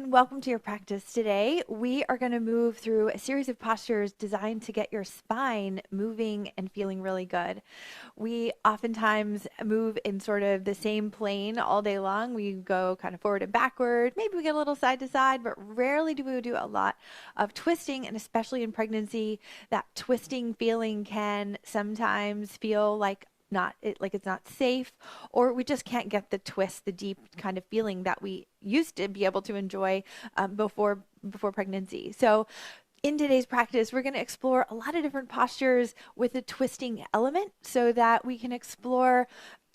and welcome to your practice. Today, we are going to move through a series of postures designed to get your spine moving and feeling really good. We oftentimes move in sort of the same plane all day long. We go kind of forward and backward. Maybe we get a little side to side, but rarely do we do a lot of twisting, and especially in pregnancy, that twisting feeling can sometimes feel like it's not safe, or we just can't get the twist, the deep kind of feeling that we used to be able to enjoy before pregnancy. So in today's practice, we're going to explore a lot of different postures with a twisting element so that we can explore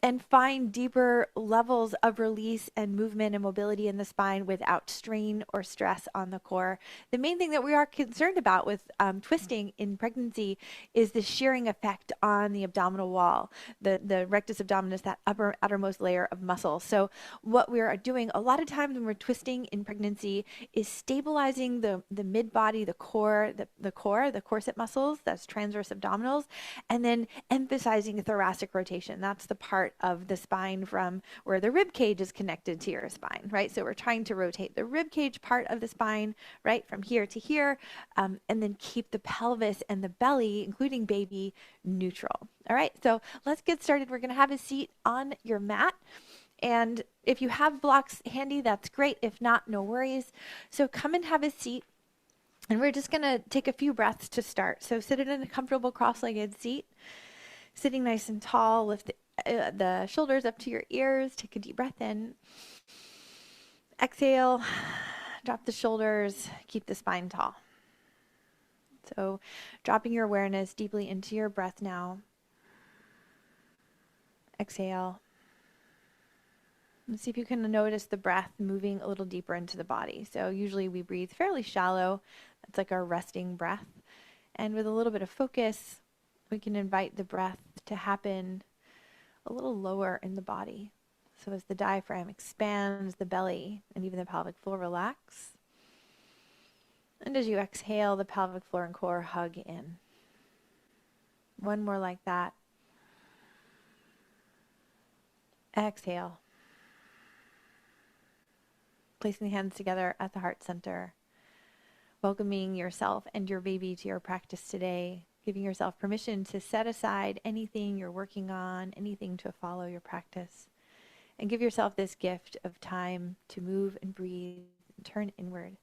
and find deeper levels of release and movement and mobility in the spine without strain or stress on the core. The main thing that we are concerned about with twisting in pregnancy is the shearing effect on the abdominal wall, the rectus abdominis, that outermost layer of muscle. So what we are doing a lot of times when we're twisting in pregnancy is stabilizing the mid-body, the corset muscles, that's transverse abdominals, and then emphasizing thoracic rotation. That's the part of the spine from where the rib cage is connected to your spine, right? So we're trying to rotate the rib cage part of the spine, right, from here to here, and then keep the pelvis and the belly, including baby, neutral. All right, so let's get started. We're going to have a seat on your mat. And if you have blocks handy, that's great. If not, no worries. So come and have a seat. And we're just going to take a few breaths to start. So sit in a comfortable cross-legged seat, sitting nice and tall. Lift the shoulders up to your ears. Take a deep breath in. Exhale. Drop the shoulders. Keep the spine tall. So dropping your awareness deeply into your breath now. Exhale. And see if you can notice the breath moving a little deeper into the body. So usually we breathe fairly shallow. That's like our resting breath. And with a little bit of focus, we can invite the breath to happen a little lower in the body. So as the diaphragm expands, the belly and even the pelvic floor relax. And as you exhale, the pelvic floor and core hug in. One more like that. Exhale. Placing the hands together at the heart center. Welcoming yourself and your baby to your practice today. Giving yourself permission to set aside anything you're working on, anything to follow your practice. And give yourself this gift of time to move and breathe and turn inward.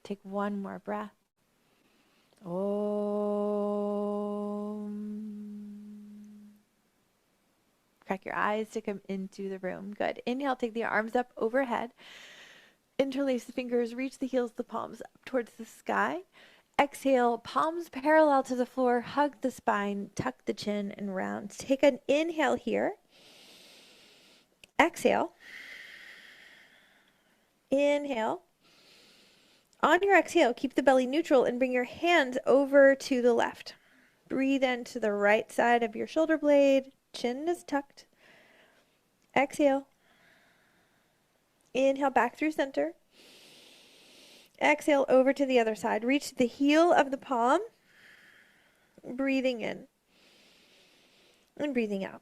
Take one more breath. Om. Crack your eyes to come into the room. Good. Inhale, take the arms up overhead. Interlace the fingers, reach the heels, the palms up towards the sky. Exhale, palms parallel to the floor, hug the spine, tuck the chin and round. Take an inhale here. Exhale. Inhale. On your exhale, keep the belly neutral and bring your hands over to the left. Breathe into the right side of your shoulder blade. Chin is tucked. Exhale. Inhale back through center. Exhale over to the other side. Reach the heel of the palm. Breathing in. And breathing out.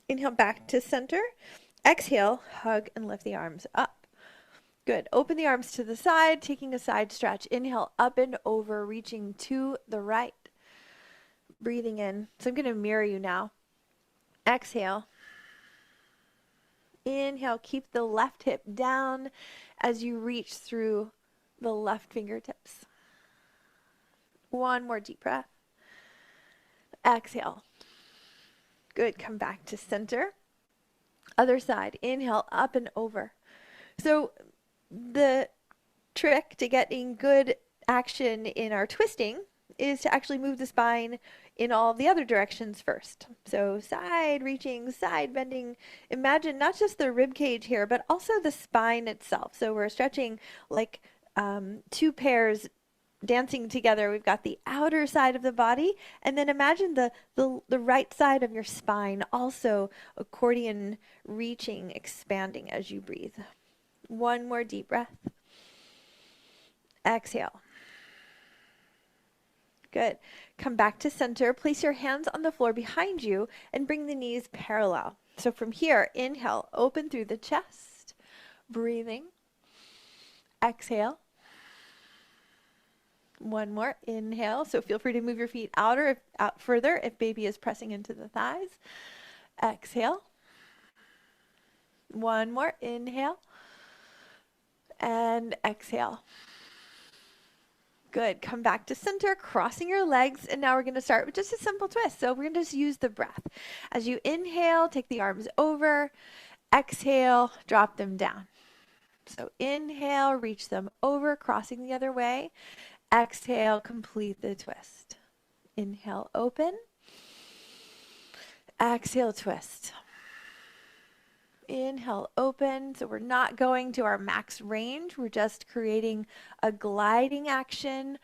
Inhale back to center. Exhale, hug and lift the arms up. Good. Open the arms to the side, taking a side stretch. Inhale up and over, reaching to the right. Breathing in. So I'm going to mirror you now. Exhale. Inhale, keep the left hip down as you reach through the left fingertips. One more deep breath. Exhale. Good. Come back to center. Other side. Inhale, up and over. So the trick to getting good action in our twisting is to actually move the spine in all the other directions first. So side reaching, side bending. Imagine not just the rib cage here, but also the spine itself. So we're stretching like two pairs dancing together. We've got the outer side of the body, and then imagine the right side of your spine also accordion reaching, expanding as you breathe. One more deep breath. Exhale. Good. Come back to center. Place your hands on the floor behind you and bring the knees parallel. So from here, inhale, open through the chest. Breathing. Exhale. One more. Inhale. So feel free to move your feet out further if baby is pressing into the thighs. Exhale. One more. Inhale. And exhale. Good. Come back to center, crossing your legs. And now we're going to start with just a simple twist. So we're going to just use the breath. As you inhale, take the arms over. Exhale, drop them down. So inhale, reach them over, crossing the other way. Exhale, complete the twist. Inhale, open. Exhale, twist. Inhale, open. So we're not going to our max range. We're just creating a gliding action.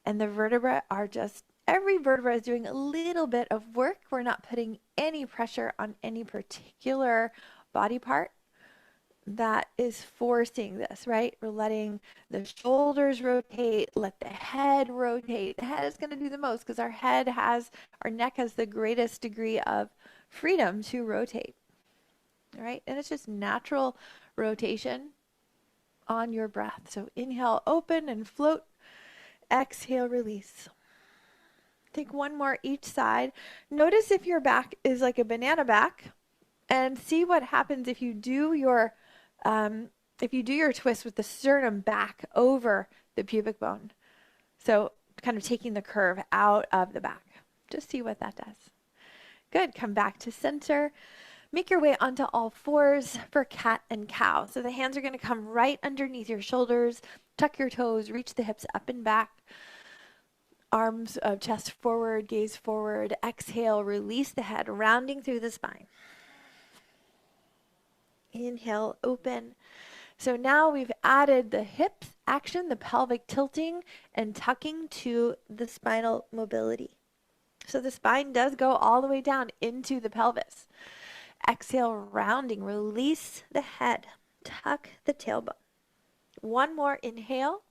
And the vertebrae are just, every vertebra is doing a little bit of work. We're not putting any pressure on any particular body part that is forcing this, right? We're letting the shoulders rotate, let the head rotate. The head is going to do the most because our neck has the greatest degree of freedom to rotate, right? And it's just natural rotation on your breath. So inhale, open and float. Exhale, release. Take one more each side. Notice if your back is like a banana back, and see what happens if you do your twist with the sternum back over the pubic bone. So kind of taking the curve out of the back. Just see what that does. Good. Come back to center. Make your way onto all fours for cat and cow. So the hands are going to come right underneath your shoulders. Tuck your toes, reach the hips up and back. Arms, chest forward, gaze forward. Exhale, release the head, rounding through the spine. Inhale, open. So now we've added the hips action, the pelvic tilting and tucking to the spinal mobility. So the spine does go all the way down into the pelvis. Exhale, rounding, release the head, tuck the tailbone. One more inhale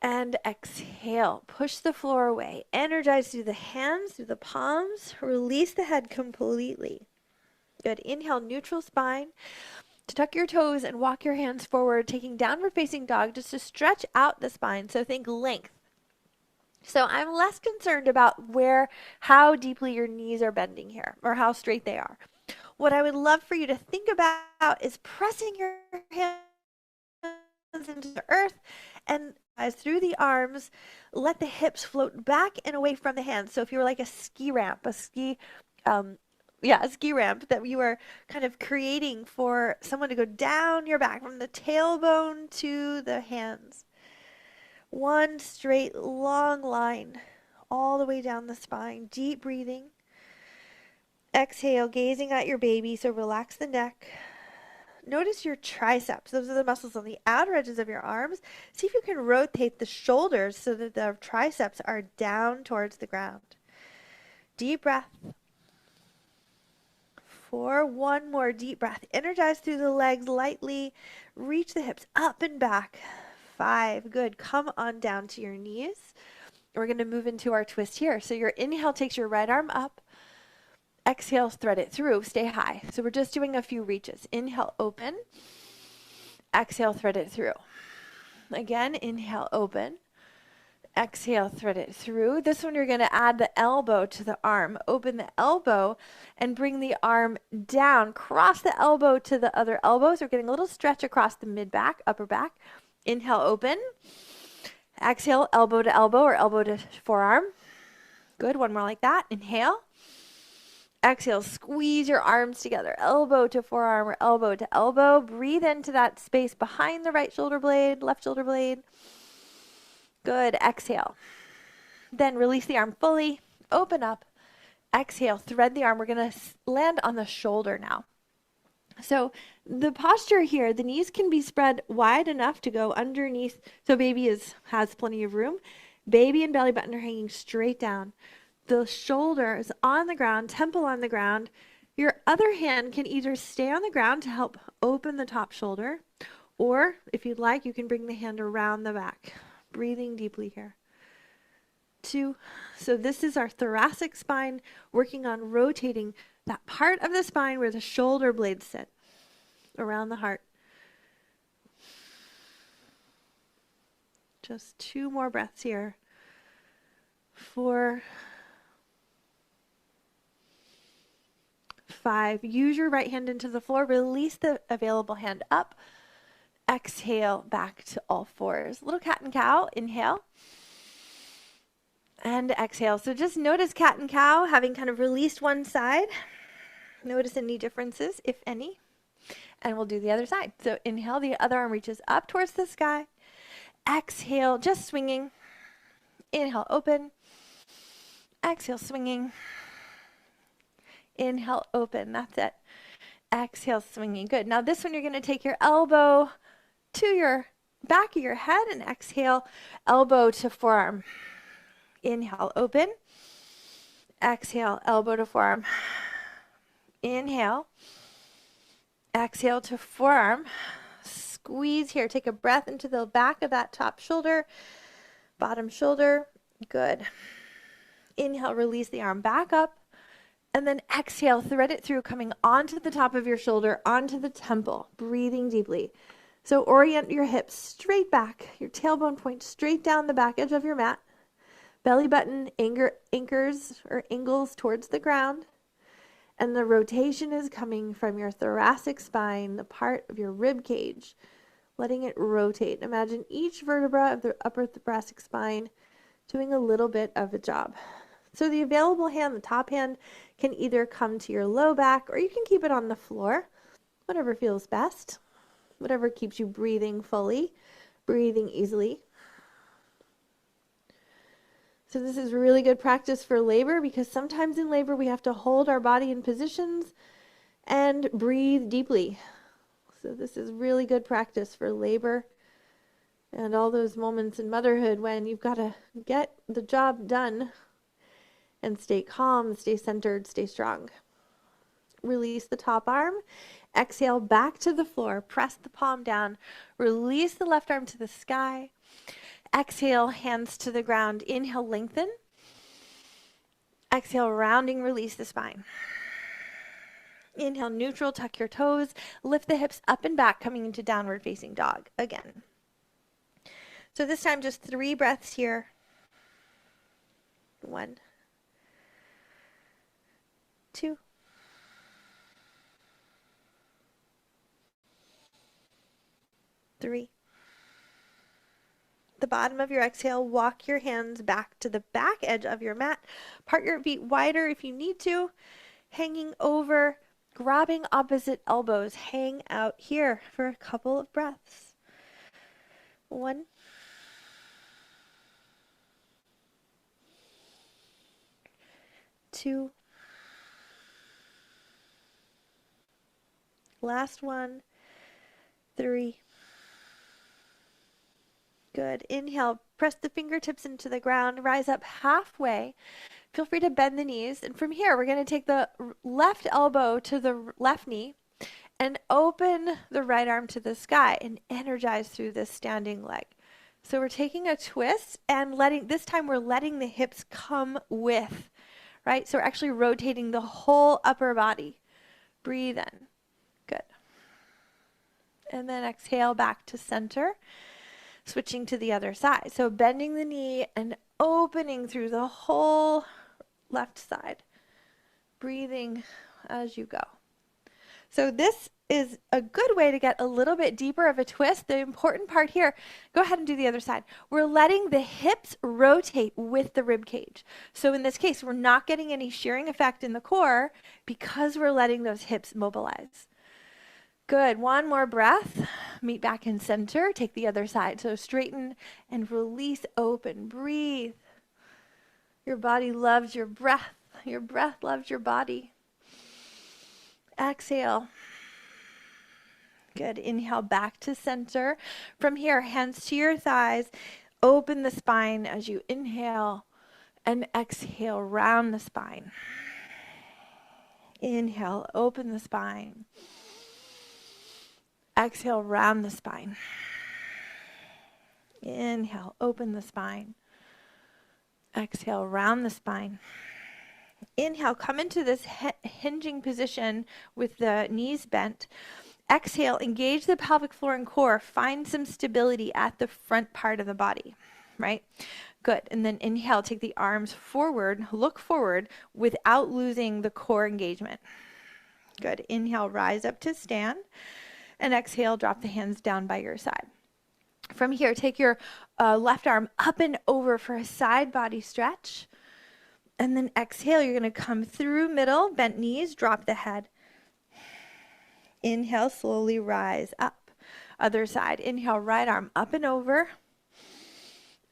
and exhale. Push the floor away. Energize through the hands, through the palms. Release the head completely. Good. Inhale, neutral spine. To tuck your toes and walk your hands forward, taking downward facing dog just to stretch out the spine. So think length. So I'm less concerned about how deeply your knees are bending here or how straight they are. What I would love for you to think about is pressing your hands into the earth and as through the arms, let the hips float back and away from the hands. So if you were like a ski ramp, a ski ramp that you were kind of creating for someone to go down your back from the tailbone to the hands. One straight long line all the way down the spine. Deep breathing. Exhale, gazing at your baby. So relax the neck. Notice your triceps. Those are the muscles on the outer edges of your arms. See if you can rotate the shoulders so that the triceps are down towards the ground. Deep breath. 4, one more deep breath. Energize through the legs lightly. Reach the hips up and back. 5, good. Come on down to your knees. We're going to move into our twist here. So your inhale takes your right arm up. Exhale, thread it through. Stay high. So we're just doing a few reaches. Inhale, open. Exhale, thread it through. Again, inhale, open. Exhale, thread it through. This one you're going to add the elbow to the arm. Open the elbow and bring the arm down. Cross the elbow to the other elbow. So we're getting a little stretch across the mid-back, upper back. Inhale, open. Exhale, elbow to elbow or elbow to forearm. Good. One more like that. Inhale. Exhale, squeeze your arms together, elbow to forearm or elbow to elbow. Breathe into that space behind the right shoulder blade, left shoulder blade. Good. Exhale. Then release the arm fully. Open up. Exhale. Thread the arm. We're going to land on the shoulder now. So the posture here, the knees can be spread wide enough to go underneath so baby has plenty of room. Baby and belly button are hanging straight down. The shoulders on the ground, temple on the ground. Your other hand can either stay on the ground to help open the top shoulder, or if you'd like, you can bring the hand around the back. Breathing deeply here. 2. So this is our thoracic spine, working on rotating that part of the spine where the shoulder blades sit. around the heart. Just 2 more breaths here. 4, 5. Use your right hand into the floor. Release the available hand up. Exhale back to all fours. Little cat and cow. Inhale. And exhale. So just notice cat and cow, having kind of released one side. Notice any differences, if any. And we'll do the other side. So inhale, the other arm reaches up towards the sky. Exhale, just swinging. Inhale, open. Exhale, swinging. Inhale, open. That's it. Exhale, swinging. Good. Now this one, you're going to take your elbow to your back of your head and exhale, elbow to forearm. Inhale, open. Exhale, elbow to forearm. Inhale. Exhale to forearm. Squeeze here. Take a breath into the back of that top shoulder, bottom shoulder. Good. Inhale, release the arm back up. And then exhale, thread it through, coming onto the top of your shoulder, onto the temple, breathing deeply. So orient your hips straight back, your tailbone points straight down the back edge of your mat. Belly button anchors or angles towards the ground. And the rotation is coming from your thoracic spine, the part of your rib cage, letting it rotate. Imagine each vertebra of the upper thoracic spine doing a little bit of a job. So the available hand, the top hand, can either come to your low back or you can keep it on the floor, whatever feels best, whatever keeps you breathing fully, breathing easily. So this is really good practice for labor because sometimes in labor we have to hold our body in positions and breathe deeply. So this is really good practice for labor and all those moments in motherhood when you've got to get the job done and stay calm, stay centered, stay strong. Release the top arm. Exhale back to the floor. Press the palm down. Release the left arm to the sky. Exhale, hands to the ground. Inhale, lengthen. Exhale, rounding, release the spine. Inhale, neutral, tuck your toes. Lift the hips up and back, coming into downward facing dog again. So this time, just 3 breaths here. 1, 2, 3. The bottom of your exhale, walk your hands back to the back edge of your mat. Part your feet wider if you need to. Hanging over, grabbing opposite elbows. Hang out here for a couple of breaths. 1, 2. Last one. 3. Good. Inhale, press the fingertips into the ground, rise up halfway. Feel free to bend the knees. And from here, we're going to take the left elbow to the left knee and open the right arm to the sky and energize through this standing leg. So we're taking a twist and this time we're letting the hips come with, right? So we're actually rotating the whole upper body. Breathe in. Good. And then exhale back to center. Switching to the other side. So bending the knee and opening through the whole left side. Breathing as you go. So this is a good way to get a little bit deeper of a twist. The important part here, go ahead and do the other side. We're letting the hips rotate with the rib cage. So in this case, we're not getting any shearing effect in the core because we're letting those hips mobilize. Good. One more breath. Meet back in center. Take the other side. So straighten and release, open. Breathe. Your body loves your breath. Your breath loves your body. Exhale. Good. Inhale back to center. From here, hands to your thighs. Open the spine as you inhale and exhale. Round the spine. Inhale. Open the spine. Exhale, round the spine. Inhale, open the spine. Exhale, round the spine. Inhale, come into this hinging position with the knees bent. Exhale, engage the pelvic floor and core. Find some stability at the front part of the body, right? Good. And then inhale, take the arms forward, look forward without losing the core engagement. Good. Inhale, rise up to stand. And exhale, drop the hands down by your side. From here, take your left arm up and over for a side body stretch. And then exhale, you're going to come through middle, bent knees, drop the head. Inhale, slowly rise up. Other side. Inhale, right arm up and over.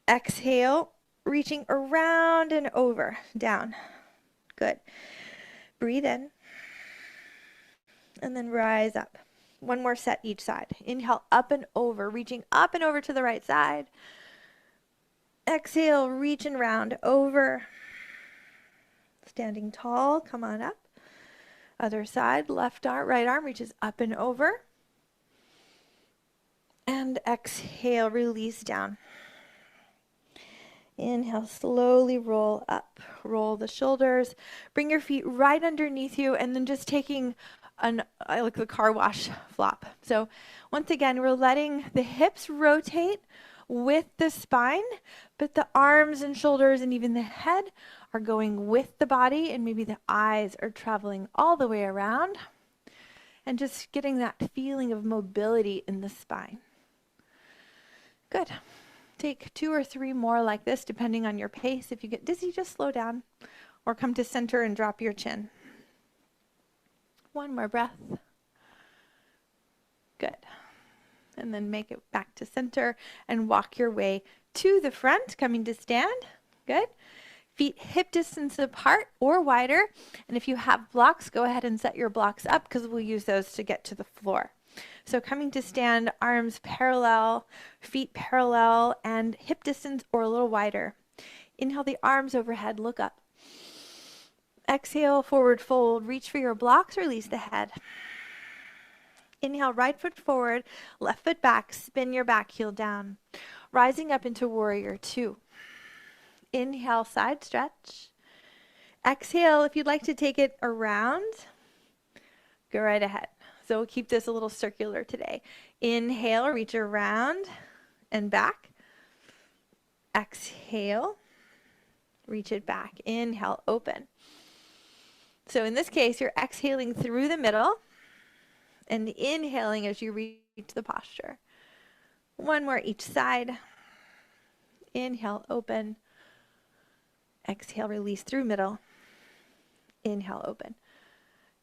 Exhale, reaching around and over, down. Good. Breathe in. And then rise up. One more set each side. Inhale, up and over, reaching up and over to the right side. Exhale, reach and round over. Standing tall, come on up. Other side, left arm, right arm reaches up and over. And exhale, release down. Inhale, slowly roll up. Roll the shoulders. Bring your feet right underneath you, and then just taking I like the car wash flop. So once again, we're letting the hips rotate with the spine, but the arms and shoulders and even the head are going with the body, and maybe the eyes are traveling all the way around, and just getting that feeling of mobility in the spine. Good. Take 2 or 3 more like this, depending on your pace. If you get dizzy, just slow down or come to center and drop your chin. One more breath. Good. And then make it back to center and walk your way to the front, coming to stand. Good. Feet hip distance apart or wider. And if you have blocks, go ahead and set your blocks up because we'll use those to get to the floor. So coming to stand, arms parallel, feet parallel, and hip distance or a little wider. Inhale the arms overhead, look up. Exhale, forward fold, reach for your blocks, release the head. Inhale, right foot forward, left foot back, spin your back heel down. Rising up into warrior 2. Inhale, side stretch. Exhale, if you'd like to take it around, go right ahead. So we'll keep this a little circular today. Inhale, reach around and back. Exhale, reach it back. Inhale, open. So in this case, you're exhaling through the middle and inhaling as you reach the posture. One more each side. Inhale, open. Exhale, release through middle. Inhale, open.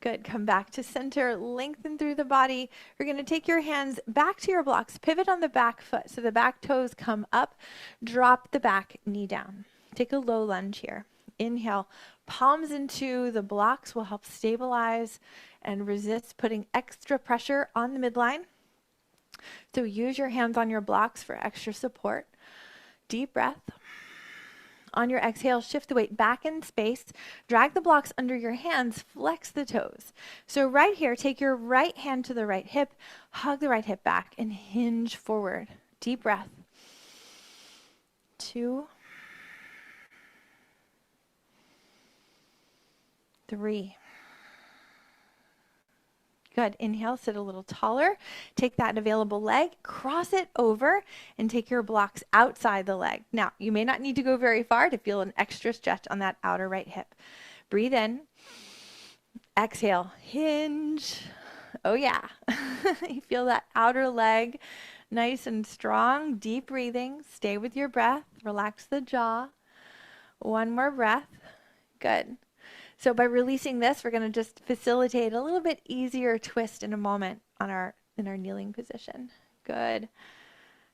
Good. Come back to center. Lengthen through the body. You're going to take your hands back to your blocks. Pivot on the back foot so the back toes come up. Drop the back knee down. Take a low lunge here. Inhale. Palms into the blocks will help stabilize and resist putting extra pressure on the midline. So use your hands on your blocks for extra support. Deep breath. On your exhale, shift the weight back in space. Drag the blocks under your hands. Flex the toes. So right here, take your right hand to the right hip. Hug the right hip back and hinge forward. Deep breath. 2, 3. Good. Inhale, sit a little taller. Take that available leg, cross it over, and take your blocks outside the leg. Now, you may not need to go very far to feel an extra stretch on that outer right hip. Breathe in. Exhale. Hinge. Oh, yeah. You feel that outer leg nice and strong. Deep breathing. Stay with your breath. Relax the jaw. One more breath. Good. So by releasing this, we're going to just facilitate a little bit easier twist in a moment in our kneeling position. Good.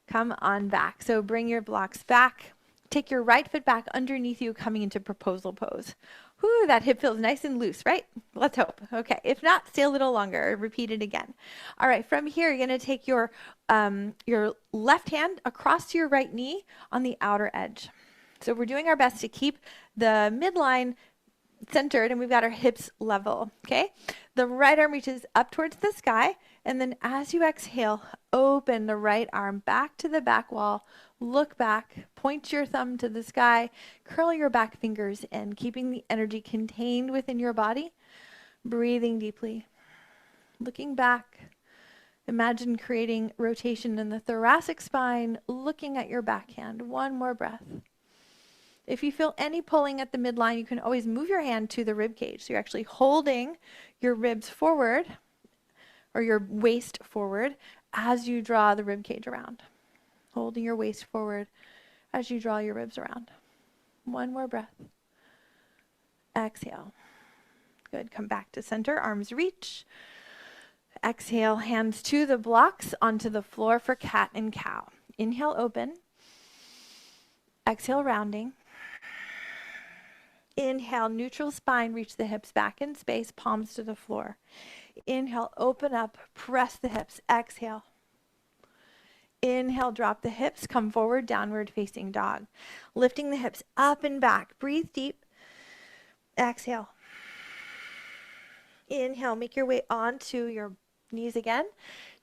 Come on back. So bring your blocks back. Take your right foot back underneath you, coming into proposal pose. Whoo, that hip feels nice and loose, right? Let's hope. Okay. If not, stay a little longer. Repeat it again. All right. From here, you're going to take your left hand across to your right knee on the outer edge. So we're doing our best to keep the midline centered, and we've got our hips level. Okay. The right arm reaches up towards the sky, and then as you exhale, open the right arm back to the back wall. Look back, point your thumb to the sky, curl your back fingers in, keeping the energy contained within your body. Breathing deeply, looking back, Imagine creating rotation in the thoracic spine, looking at your backhand. One more breath. If you feel any pulling at the midline, you can always move your hand to the rib cage. So you're actually holding your ribs forward or your waist forward as you draw the rib cage around. Holding your waist forward as you draw your ribs around. One more breath. Exhale. Good. Come back to center. Arms reach. Exhale, hands to the blocks onto the floor for cat and cow. Inhale, open. Exhale, rounding. Inhale, neutral spine, reach the hips back in space, palms to the floor. Inhale, open up, press the hips. Exhale. Inhale, drop the hips, come forward, downward facing dog. Lifting the hips up and back. Breathe deep. Exhale. Inhale, make your way onto your knees again.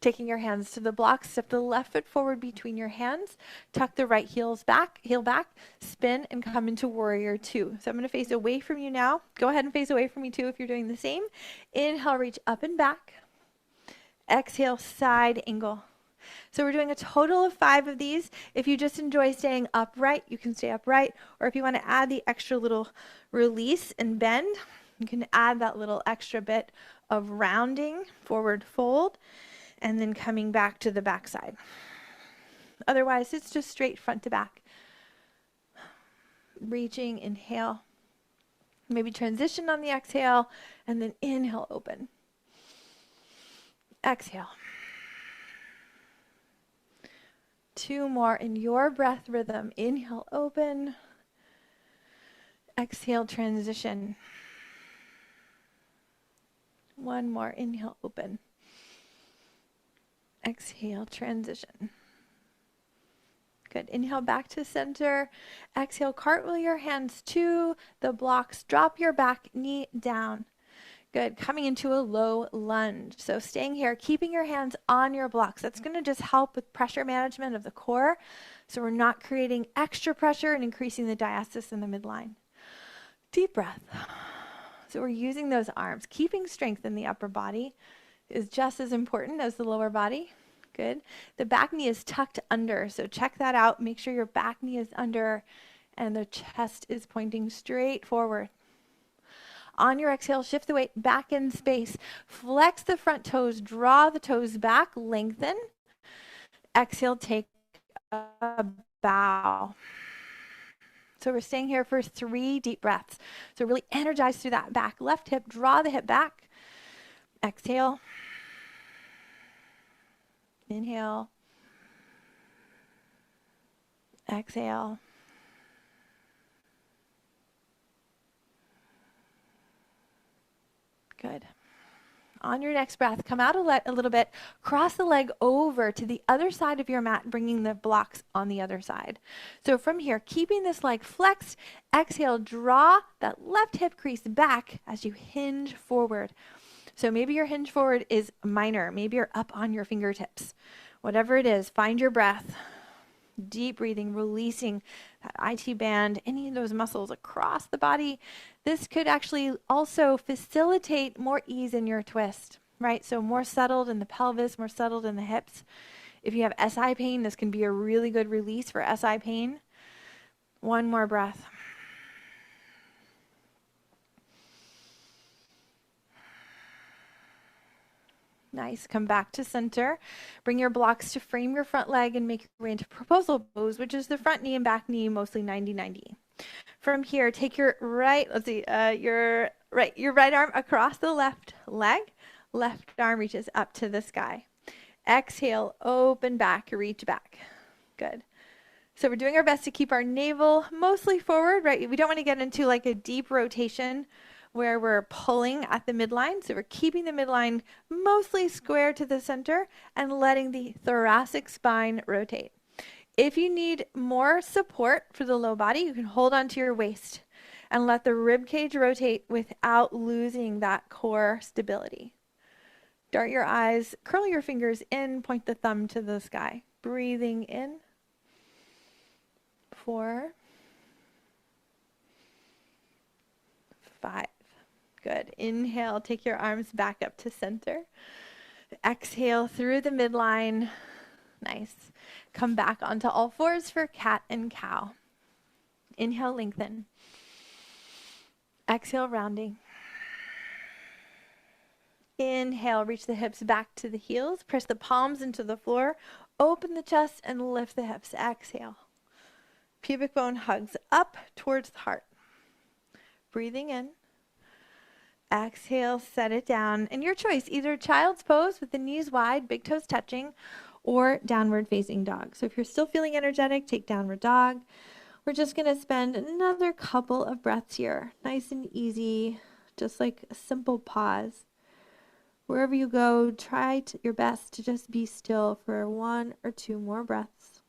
Taking your hands to the blocks, step the left foot forward between your hands, tuck the right heel back, spin and come into warrior two. So I'm going to face away from you now. Go ahead and face away from me too if you're doing the same. Inhale, reach up and back. Exhale, side angle. So we're doing a total of 5 of these. If you just enjoy staying upright, you can stay upright. Or if you want to add the extra little release and bend, you can add that little extra bit of rounding, forward fold, and then coming back to the back side. Otherwise, it's just straight front to back. Reaching, inhale. Maybe transition on the exhale, and then inhale, open. Exhale. 2 more in your breath rhythm. Inhale, open. Exhale, transition. 1 more. Inhale, open. Exhale, transition. Good. Inhale, back to center. Exhale, cartwheel your hands to the blocks. Drop your back knee down. Good. Coming into a low lunge. So staying here, keeping your hands on your blocks. That's going to just help with pressure management of the core. So we're not creating extra pressure and increasing the diastasis in the midline. Deep breath. So we're using those arms. Keeping strength in the upper body is just as important as the lower body. Good. The back knee is tucked under. So check that out. Make sure your back knee is under and the chest is pointing straight forward. On your exhale, shift the weight back in space. Flex the front toes, draw the toes back, lengthen. Exhale, take a bow. So we're staying here for 3 deep breaths. So really energize through that back. Left hip, draw the hip back. Exhale. Inhale. Exhale. Good. On your next breath, come out a little bit, cross the leg over to the other side of your mat, bringing the blocks on the other side. So from here, keeping this leg flexed, exhale, draw that left hip crease back as you hinge forward. So maybe your hinge forward is minor. Maybe you're up on your fingertips. Whatever it is, find your breath. Deep breathing, releasing that IT band, any of those muscles across the body. This could actually also facilitate more ease in your twist, right? So more settled in the pelvis, more settled in the hips. If you have SI pain, this can be a really good release for SI pain. 1 more breath. Nice. Come back to center. Bring your blocks to frame your front leg and make your way into proposal pose, which is the front knee and back knee, mostly 90-90. From here, take your your right arm across the left leg. Left arm reaches up to the sky. Exhale, open back, reach back. Good. So we're doing our best to keep our navel mostly forward, right? We don't want to get into like a deep rotation where we're pulling at the midline. So we're keeping the midline mostly square to the center and letting the thoracic spine rotate. If you need more support for the low body, you can hold onto your waist and let the rib cage rotate without losing that core stability. Dart your eyes, curl your fingers in, point the thumb to the sky. Breathing in. 4, 5. Good. Inhale, take your arms back up to center. Exhale through the midline. Nice. Come back onto all fours for cat and cow. Inhale, lengthen. Exhale, rounding. Inhale, reach the hips back to the heels. Press the palms into the floor. Open the chest and lift the hips. Exhale. Pubic bone hugs up towards the heart. Breathing in. Exhale, set it down. And your choice, either child's pose with the knees wide, big toes touching, or downward facing dog. So if you're still feeling energetic, take downward dog. We're just going to spend another couple of breaths here. Nice and easy, just like a simple pause. Wherever you go, try your best to just be still for 1 or 2 more breaths.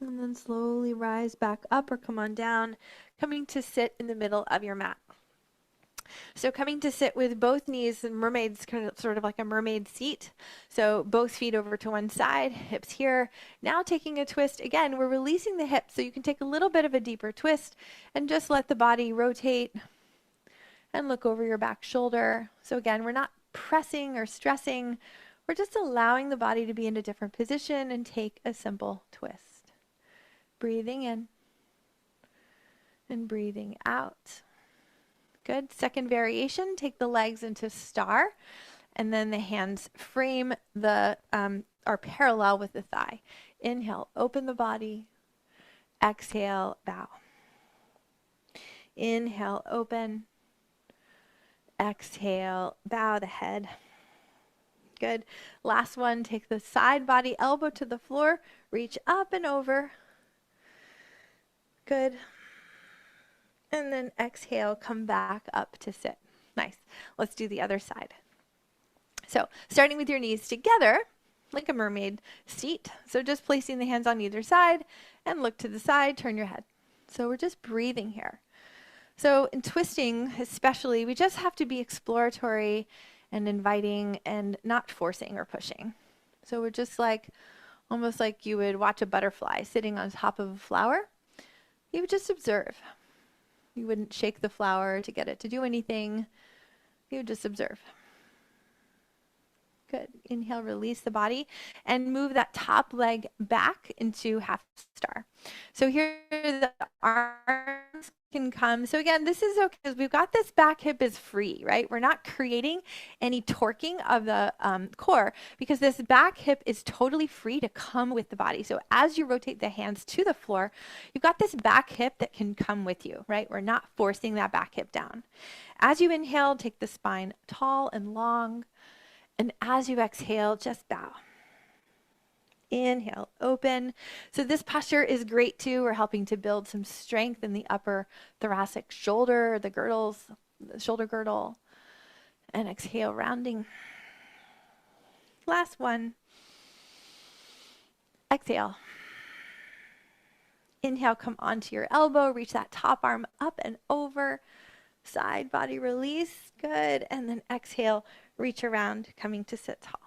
And then slowly rise back up or come on down, coming to sit in the middle of your mat. So coming to sit with both knees, mermaid's kind of sort of like a mermaid seat. So both feet over to one side, hips here. Now taking a twist. Again, we're releasing the hips, so you can take a little bit of a deeper twist and just let the body rotate and look over your back shoulder. So again, we're not pressing or stressing. We're just allowing the body to be in a different position and take a simple twist. Breathing in and breathing out. Good. Second variation, take the legs into star, and then the hands frame are parallel with the thigh. Inhale, open the body. Exhale, bow. Inhale, open. Exhale, bow the head. Good. Last one, take the side body, elbow to the floor, reach up and over. Good. And then exhale, come back up to sit. Nice. Let's do the other side. So starting with your knees together, like a mermaid seat. So just placing the hands on either side and look to the side, turn your head. So we're just breathing here. So in twisting especially, we just have to be exploratory and inviting and not forcing or pushing. So we're just like, almost like you would watch a butterfly sitting on top of a flower. You would just observe. You wouldn't shake the flower to get it to do anything. You would just observe. Good. Inhale, release the body and move that top leg back into half star. So here the arms can come. So again, this is okay because we've got this back hip is free, right? We're not creating any torquing of the core because this back hip is totally free to come with the body. So as you rotate the hands to the floor, you've got this back hip that can come with you, right? We're not forcing that back hip down. As you inhale, take the spine tall and long. And as you exhale, just bow. Inhale, open. So this posture is great too. We're helping to build some strength in the upper thoracic shoulder, the girdles, the shoulder girdle. And exhale, rounding. Last one. Exhale. Inhale, come onto your elbow, reach that top arm up and over. Side body release. Good. And then exhale, reach around, coming to sit tall.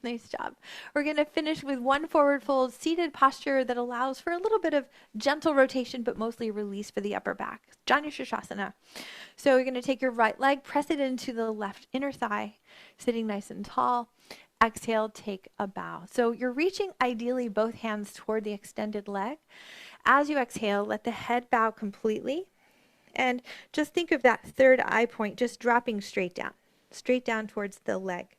Nice job. We're going to finish with one forward fold seated posture that allows for a little bit of gentle rotation, but mostly release for the upper back. Janu Shirshasana. So you're going to take your right leg, press it into the left inner thigh, sitting nice and tall. Exhale, take a bow. So you're reaching ideally both hands toward the extended leg. As you exhale, let the head bow completely. And just think of that third eye point just dropping straight down towards the leg.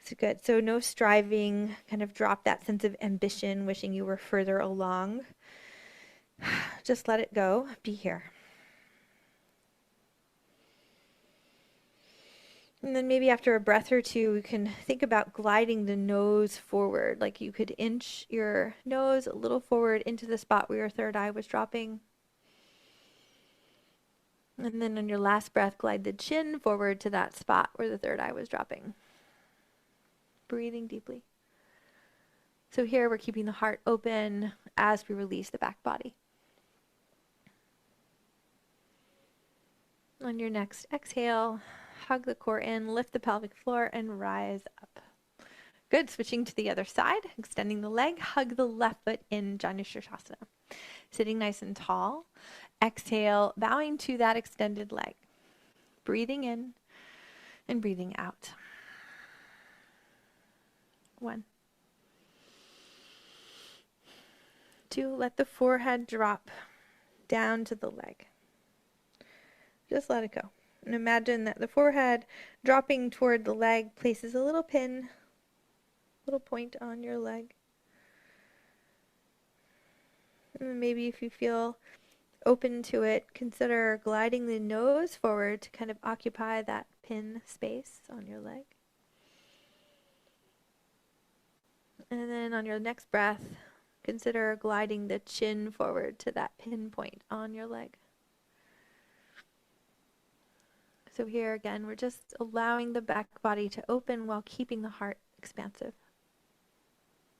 So good. So no striving, kind of drop that sense of ambition, wishing you were further along. Just let it go. Be here. And then maybe after a breath or two, we can think about gliding the nose forward. Like you could inch your nose a little forward into the spot where your third eye was dropping. And then on your last breath, glide the chin forward to that spot where the third eye was dropping. Breathing deeply. So here we're keeping the heart open as we release the back body. On your next exhale, hug the core in, lift the pelvic floor, and rise up. Good. Switching to the other side, extending the leg, hug the left foot in Janu Sirsasana. Sitting nice and tall. Exhale, bowing to that extended leg. Breathing in and breathing out. 1, 2, let the forehead drop down to the leg. Just let it go. And imagine that the forehead dropping toward the leg places a little pin, little point on your leg. And maybe if you feel open to it, consider gliding the nose forward to kind of occupy that pin space on your leg. And then on your next breath, consider gliding the chin forward to that pinpoint on your leg. So here again, we're just allowing the back body to open while keeping the heart expansive.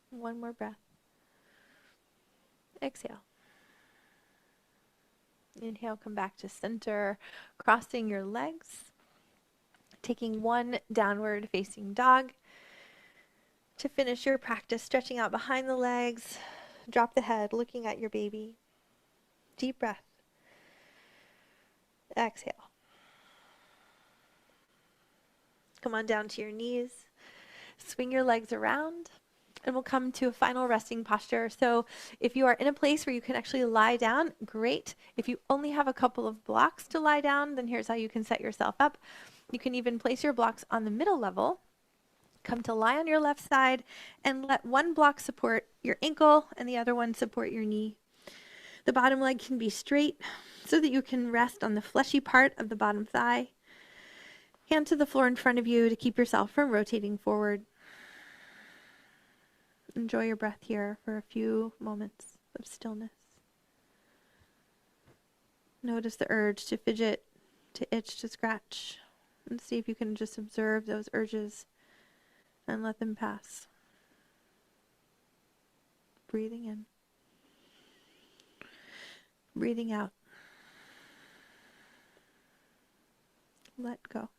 1 more breath. Exhale. Inhale, come back to center, crossing your legs, taking 1 downward facing dog. To finish your practice, stretching out behind the legs, drop the head, looking at your baby. Deep breath. Exhale. Come on down to your knees. Swing your legs around, and we'll come to a final resting posture. So if you are in a place where you can actually lie down, great. If you only have a couple of blocks to lie down, then here's how you can set yourself up. You can even place your blocks on the middle level. Come to lie on your left side and let one block support your ankle and the other one support your knee. The bottom leg can be straight so that you can rest on the fleshy part of the bottom thigh. Hand to the floor in front of you to keep yourself from rotating forward. Enjoy your breath here for a few moments of stillness. Notice the urge to fidget, to itch, to scratch, and see if you can just observe those urges and let them pass. Breathing in. Breathing out. Let go.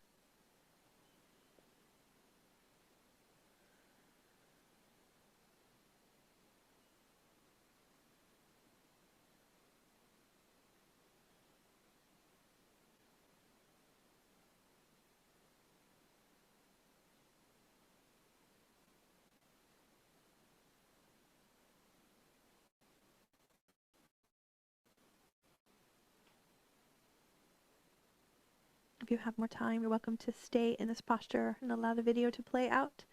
If you have more time, you're welcome to stay in this posture and allow the video to play out.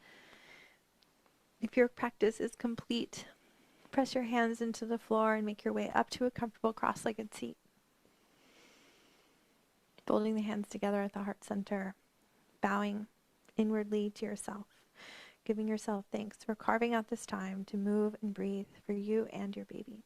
If your practice is complete, press your hands into the floor and make your way up to a comfortable cross-legged seat. Folding the hands together at the heart center, bowing inwardly to yourself, giving yourself thanks for carving out this time to move and breathe for you and your baby.